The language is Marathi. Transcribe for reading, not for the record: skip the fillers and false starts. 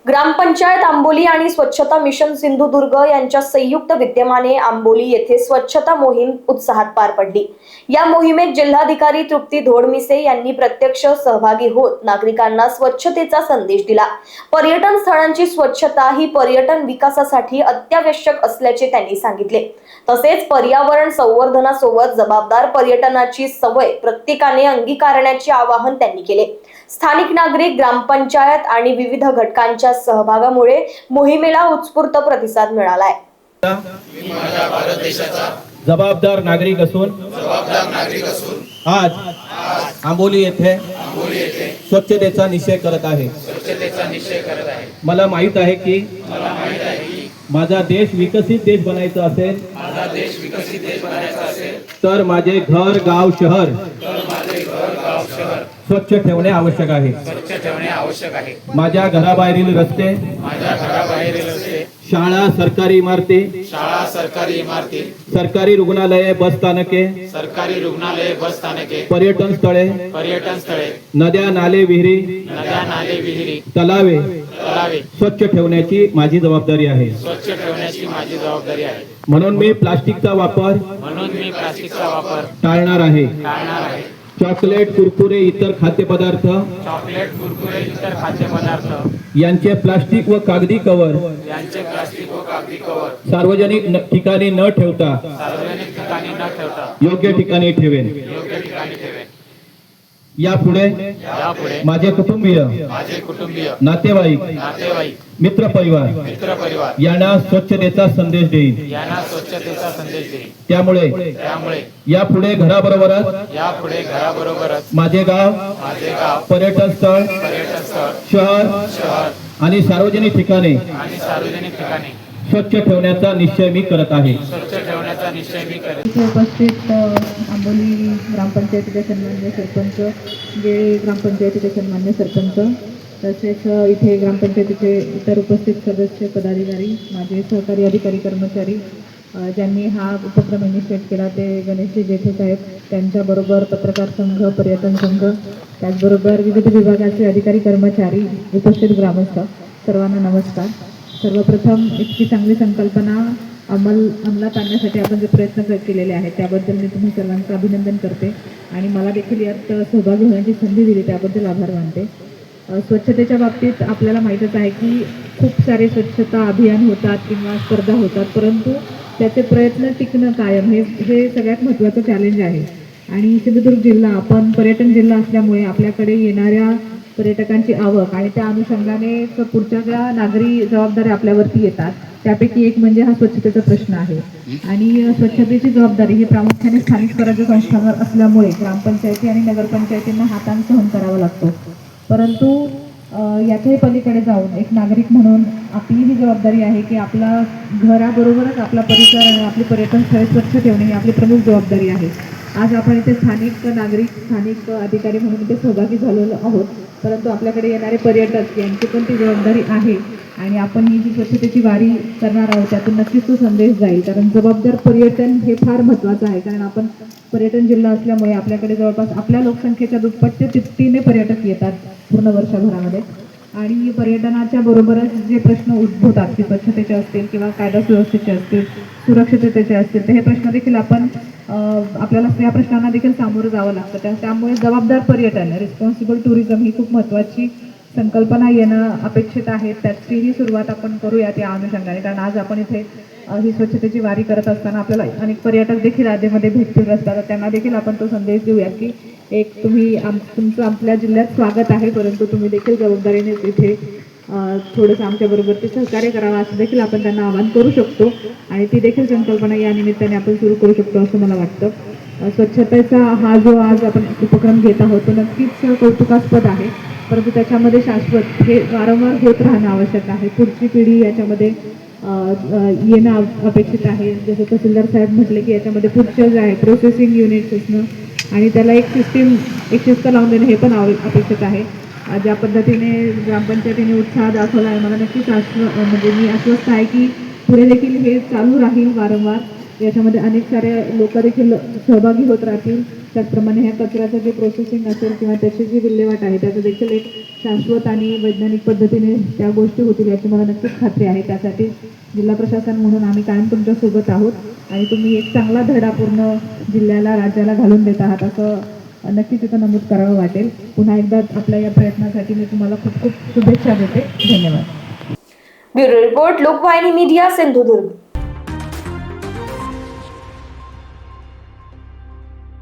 ग्रामपंचायत आंबोली आणि स्वच्छता मिशन सिंधुदुर्ग यांच्या संयुक्त विद्यमाने आंबोली येथे स्वच्छता मोहीम उत्साहात पार पडली। या मोहिमेत जिल्हाधिकारी तृप्ती धोडमिसे यांनी प्रत्यक्ष सहभागी होत नागरिकांना स्वच्छतेचा संदेश दिला। पर्यटन स्थळांची स्वच्छता ही पर्यटन विकासासाठी अत्यावश्यक असल्याचे त्यांनी सांगितले। तसेच पर्यावरण संवर्धनासोबत जबाबदार पर्यटनाची सवय प्रत्येकाने अंगीकारण्याचे आवाहन त्यांनी केले। स्थानिक नागरिक, ग्रामपंचायत आणि विविध घटकांच्या सहभागामुळे मोहिमेला उत्स्फूर्त प्रतिसाद मिळालाय। मी माझ्या भारत देशाचा जबाबदार नागरिक असून आज आंबोली येथे स्वच्छतेचा निश्चय करत आहे। मला माहित आहे की माझा देश विकसित देश बनायचा असेल तर माझे घर, गाव, शहर स्वच्छ ठेवणे आवश्यक आहे। माझ्या घराबाहेरील रस्ते, शाळा, सरकारी इमारती, सरकारी रुग्णालये, बस स्थानके, पर्यटन स्थळे, नद्या, नाले, विहिरी, तलावे स्वच्छ ठेवण्याची माझी जबाबदारी आहे। म्हणून मी प्लास्टिकचा वापर टाळणार आहे। चॉकलेट, कुरकुरे, इतर खाद्यपदार्थ यांचे प्लास्टिक व कागदी कवर सार्वजनिक ठिकाणी न ठेवता योग्य ठिकाणी ठेवेन। यापुढे माझे कुटुंबीय, नातेवाईक, मित्र परिवार यांना स्वच्छतेचा संदेश देईन। त्यामुळे यापुढे घराबरोबरच माझे गाव, पर्यटन स्थळ, शहर आणि सार्वजनिक ठिकाणे स्वच्छ ठेवण्याचा निश्चय मी करत आहे। इथे उपस्थित आंबोली ग्रामपंचायतीचे सन्माननीय सरपंच, ग्रामपंचायतीचे सन्माननीय सरपंच, तसेच इथे ग्रामपंचायतीचे इतर उपस्थित सदस्य, पदाधिकारी, माझे सहकारी अधिकारी, कर्मचारी ज्यांनी हा उपक्रम इनिशिएट केला ते गणेशजी जेठे साहेब, त्यांच्याबरोबर पत्रकार संघ, पर्यटन संघ, त्याचबरोबर विविध विभागाचे अधिकारी, कर्मचारी, उपस्थित ग्रामस्थ, सर्वांना नमस्कार। सर्वप्रथम इतकी चांगली संकल्पना अंमलात आणण्यासाठी आपण जे प्रयत्न केलेले आहेत त्याबद्दल मी तुम्ही सर्वांचं अभिनंदन करते आणि मला देखील यात सहभागी होण्याची संधी दिली त्याबद्दल आभार मानते। स्वच्छतेच्या बाबतीत आपल्याला माहीतच आहे की खूप सारे स्वच्छता अभियान होतात किंवा स्पर्धा होतात, परंतु त्याचे प्रयत्न टिकणं कायम हे सगळ्यात महत्त्वाचं चॅलेंज आहे। आणि सिंधुदुर्ग जिल्हा आपण पर्यटन जिल्हा असल्यामुळे आपल्याकडे येणाऱ्या पर्यटकांची आवक आणि त्या अनुषंगाने पुढच्या ज्या नागरी जबाबदाऱ्या आपल्यावरती येतात त्यापैकी एक म्हणजे हा स्वच्छतेचा प्रश्न आहे। आणि स्वच्छतेची जबाबदारी ही प्रामुख्याने स्थानिक स्वराज्य संस्थांवर असल्यामुळे ग्रामपंचायती आणि नगरपंचायतींना हाताने सहन करावा लागतो, परंतु याच्याही पलीकडे जाऊन एक नागरिक म्हणून आपली ही जबाबदारी आहे की आपला घराबरोबरच आपला परिसर आणि आपली पर्यटन स्थळे स्वच्छ ठेवणे ही आपली प्रमुख जबाबदारी आहे। आज आपण इथे स्थानिक नागरिक, स्थानिक अधिकारी म्हणून इथे सहभागी झालेलो आहोत, परंतु आपल्याकडे येणारे पर्यटक यांची पण ती जबाबदारी आहे आणि आपण ही जी स्वच्छतेची वारी करणार आहोत त्यातून नक्कीच तो संदेश जाईल। कारण जबाबदार पर्यटन हे फार महत्त्वाचं आहे, कारण आपण पर्यटन जिल्हा असल्यामुळे आपल्याकडे जवळपास आपल्या लोकसंख्येच्या दुप्पट ते तिप्पटीने पर्यटक येतात पूर्ण वर्षभरामध्ये। आणि पर्यटनाच्या बरोबरच जे प्रश्न उद्भवतात की स्वच्छतेचे असतील किंवा कायदा सुव्यवस्थेचे असतील, सुरक्षिततेचे असतील, तर हे प्रश्न देखील आपल्याला या प्रश्नांना देखील सामोरं जावं लागतं। त्यामुळे जबाबदार पर्यटन, रिस्पॉन्सिबल टुरिझम ही खूप महत्त्वाची संकल्पना येणं अपेक्षित आहे। त्याचीही सुरुवात आपण करूयात या अनुषंगाने, कारण आज आपण इथे ही स्वच्छतेची वारी करत असताना आपल्याला अनेक पर्यटक देखील आधीमध्ये भेटतील असतात, त्यांना देखील आपण तो संदेश देऊया की एक तुमचं आपल्या जिल्ह्यात स्वागत आहे, परंतु तुम्ही देखील जबाबदारीने इथे थोडंसं आमच्याबरोबर ते सहकार्य करावं असं देखील आपण त्यांना आवाहन करू शकतो आणि ती देखील संकल्पना या निमित्ताने आपण सुरू करू शकतो असं मला वाटतं। स्वच्छतेचा हा जो आज आपण उपक्रम घेत आहोत तो नक्कीच कौतुकास्पद आहे, परंतु त्याच्यामध्ये शाश्वत हे वारंवार होत राहणं आवश्यक आहे। पुढची पिढी याच्यामध्ये येणं अपेक्षित आहे। जसं तहसीलदार साहेब म्हटले की याच्यामध्ये पुढचं जे आहे प्रोसेसिंग युनिट्स असणं आणि त्याला एक शिस्त लावून देणं हे पण अपेक्षित आहे। ज्या पद्धतीने ग्रामपंचायतीने उत्साह दाखवला आहे, मला नक्कीच मी आश्वस्त आहे की पुढे देखील हे चालू राहील वारंवार याच्यामध्ये अनेक सारे लोक देखील सहभागी होत राहतील. त्याचप्रमाणे ह्या कचऱ्याचं जे प्रोसेसिंग असेल किंवा त्याची जी विल्हेवाट आहे त्याचं देखील एक शाश्वत आणि वैज्ञानिक पद्धतीने त्या गोष्टी होतील याची मला नक्कीच खात्री आहे. त्यासाठी जिल्हा प्रशासन म्हणून आम्ही कायम तुमच्यासोबत आहोत आणि तुम्ही एक चांगला धडा पूर्ण जिल्ह्याला राज्याला घालून देत आहात असं नक्कीच इथं नमूद करावं वाटेल. पुन्हा एकदा आपल्या या प्रयत्नासाठी मी तुम्हाला खूप खूप शुभेच्छा देते. धन्यवाद. Bureau report, Lokvahini media, Sindhudurg.